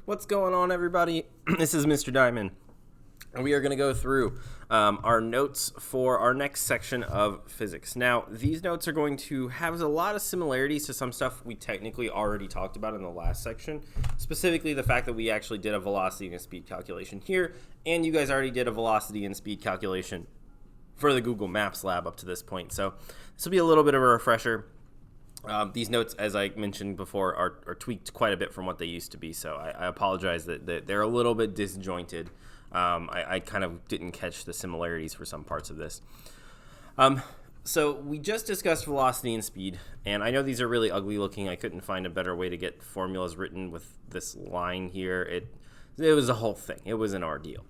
What's going on, everybody? This is Mr. Diamond, and we are going to go through our notes for our next section of physics. Now, these notes are going to have a lot of similarities to some stuff we technically already talked about in the last section, specifically the fact that we actually did a velocity and a speed calculation here, and you guys already did a velocity and speed calculation for the Google Maps lab up to this point. So this will be a little bit of a refresher. These notes, as I mentioned before, are tweaked quite a bit from what they used to be, so I apologize that they're a little bit disjointed. I kind of didn't catch the similarities for some parts of this. So we just discussed velocity and speed, and I know these are really ugly looking. I couldn't find a better way to get formulas written with this line here. It was a whole thing. It was an ordeal.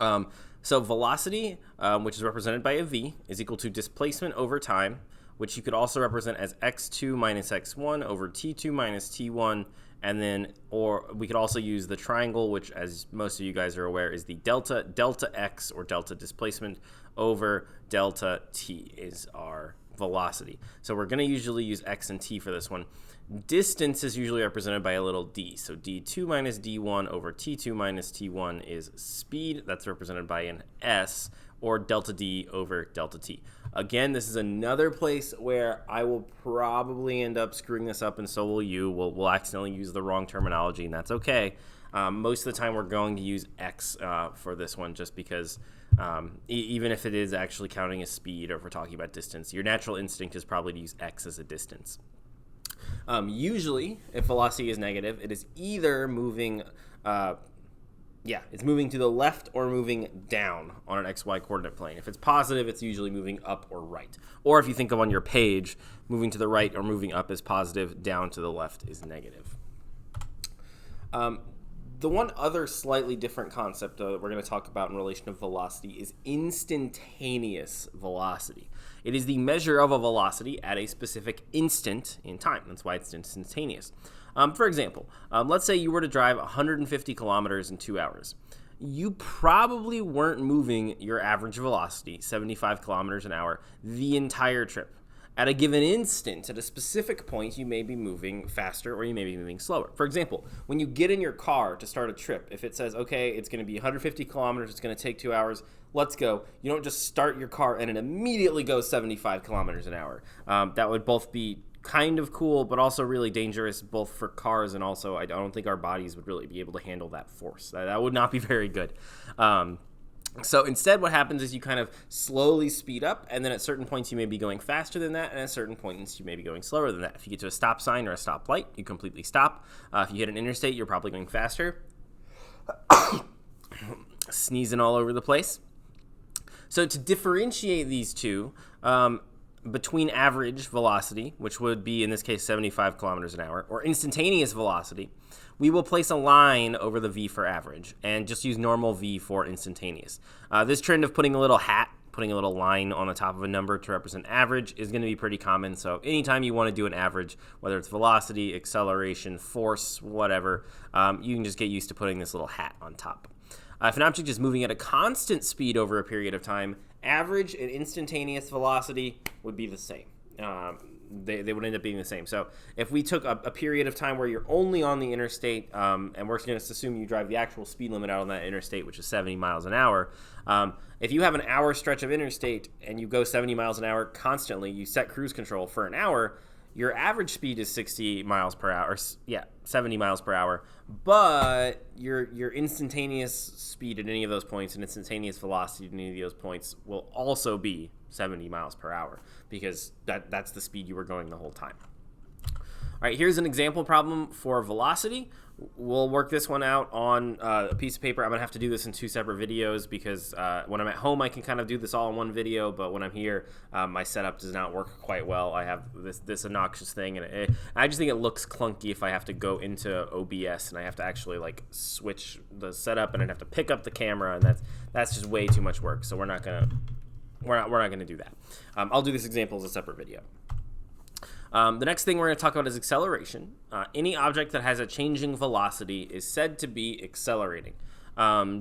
So velocity, which is represented by a v, is equal to displacement over time, which you could also represent as x2 minus x1 over t2 minus t1, and then, or we could also use the triangle, which, as most of you guys are aware, is the delta x, or delta displacement, over delta t is our velocity. So we're going to usually use x and t for this one. Distance is usually represented by a little d. So d2 minus d1 over t2 minus t1 is speed. That's represented by an s, or delta d over delta t. Again, this is another place where I will probably end up screwing this up, and so will you. We'll accidentally use the wrong terminology, and that's okay. Most of the time, we're going to use x for this one, just because even if it is actually counting as speed, or if we're talking about distance, your natural instinct is probably to use x as a distance. Usually, if velocity is negative, it is either moving it's moving to the left or moving down on an xy coordinate plane. If it's positive, it's usually moving up or right. Or if you think of on your page, moving to the right or moving up is positive, down to the left is negative. The one other slightly different concept we're going to talk about in relation to velocity is instantaneous velocity. It is the measure of a velocity at a specific instant in time. That's why it's instantaneous. For example, let's say you were to drive 150 kilometers in 2 hours. You probably weren't moving your average velocity, 75 kilometers an hour, the entire trip. At a given instant, at a specific point, you may be moving faster or you may be moving slower. For example, when you get in your car to start a trip, if it says, okay, it's going to be 150 kilometers, it's going to take 2 hours, let's go. You don't just start your car and it immediately goes 75 kilometers an hour. That would both be kind of cool, but also really dangerous, both for cars and also I don't think our bodies would really be able to handle that force. That would not be very good. So instead, what happens is you kind of slowly speed up, and then at certain points you may be going faster than that, and at certain points you may be going slower than that. If you get to a stop sign or a stoplight, you completely stop. If you hit an interstate, you're probably going faster. Sneezing all over the place. So to differentiate these two, between average velocity, which would be in this case 75 kilometers an hour, or instantaneous velocity, we will place a line over the v for average and just use normal v for instantaneous. This trend of putting a little line on the top of a number to represent average is going to be pretty common. So anytime you want to do an average, whether it's velocity, acceleration, force, whatever, you can just get used to putting this little hat on top. If an object is moving at a constant speed over a period of time, average and instantaneous velocity would be the same. They would end up being the same. So if we took a period of time where you're only on the interstate, and we're going to assume you drive the actual speed limit out on that interstate, which is 70 miles an hour, if you have an hour stretch of interstate and you go 70 miles an hour constantly, you set cruise control for an hour, your average speed is 60 miles per hour, 70 miles per hour, but your instantaneous speed at any of those points and instantaneous velocity at any of those points will also be 70 miles per hour because that's the speed you were going the whole time. All right, here's an example problem for velocity. We'll work this one out on a piece of paper. I'm going to have to do this in 2 separate videos because when I'm at home, I can kind of do this all in one video, but when I'm here, my setup does not work quite well. I have this obnoxious thing, and I just think it looks clunky if I have to go into OBS and I have to actually like switch the setup and I'd have to pick up the camera, and that's just way too much work. So we're not gonna do that. I'll do this example as a separate video. The next thing we're going to talk about is acceleration. Any object that has a changing velocity is said to be accelerating.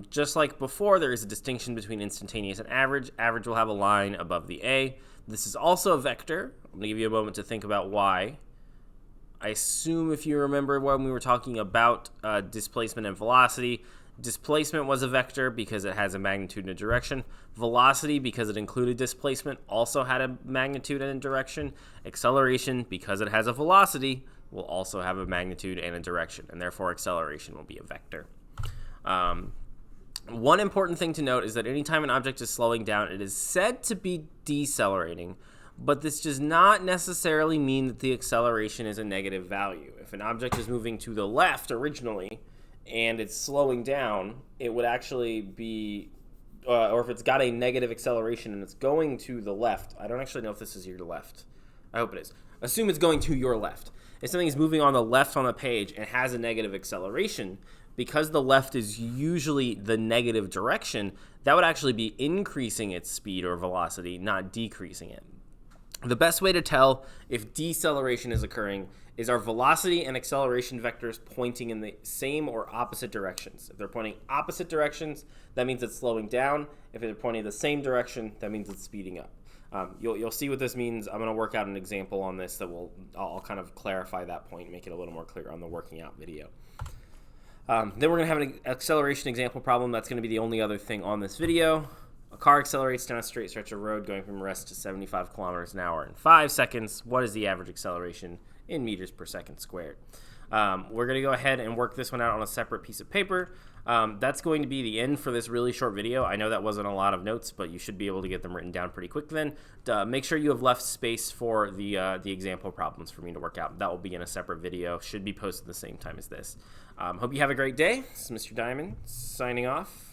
Just like before, there is a distinction between instantaneous and average. Average will have a line above the A. This is also a vector. I'm going to give you a moment to think about why. I assume if you remember when we were talking about displacement and velocity, displacement was a vector because it has a magnitude and a direction. Velocity, because it included displacement, also had a magnitude and a direction. Acceleration, because it has a velocity, will also have a magnitude and a direction, and therefore acceleration will be a vector. One important thing to note is that anytime an object is slowing down, it is said to be decelerating, but this does not necessarily mean that the acceleration is a negative value. If an object is moving to the left originally and it's slowing down, it would actually be, or if it's got a negative acceleration and it's going to the left, I don't actually know if this is your left. I hope it is. Assume it's going to your left. If something is moving on the left on the page and has a negative acceleration, because the left is usually the negative direction, that would actually be increasing its speed or velocity, not decreasing it. The best way to tell if deceleration is occurring is our velocity and acceleration vectors pointing in the same or opposite directions. If they're pointing opposite directions, that means it's slowing down. If they're pointing the same direction, that means it's speeding up. You'll see what this means. I'm going to work out an example on this that I'll kind of clarify that point, make it a little more clear on the working out video. Then we're going to have an acceleration example problem. That's going to be the only other thing on this video. A car accelerates down a straight stretch of road going from rest to 75 kilometers an hour in 5 seconds. What is the average acceleration in meters per second squared? We're going to go ahead and work this one out on a separate piece of paper. That's going to be the end for this really short video. I know that wasn't a lot of notes, but you should be able to get them written down pretty quick then. Make sure you have left space for the example problems for me to work out. That will be in a separate video. Should be posted the same time as this. Hope you have a great day. This is Mr. Diamond signing off.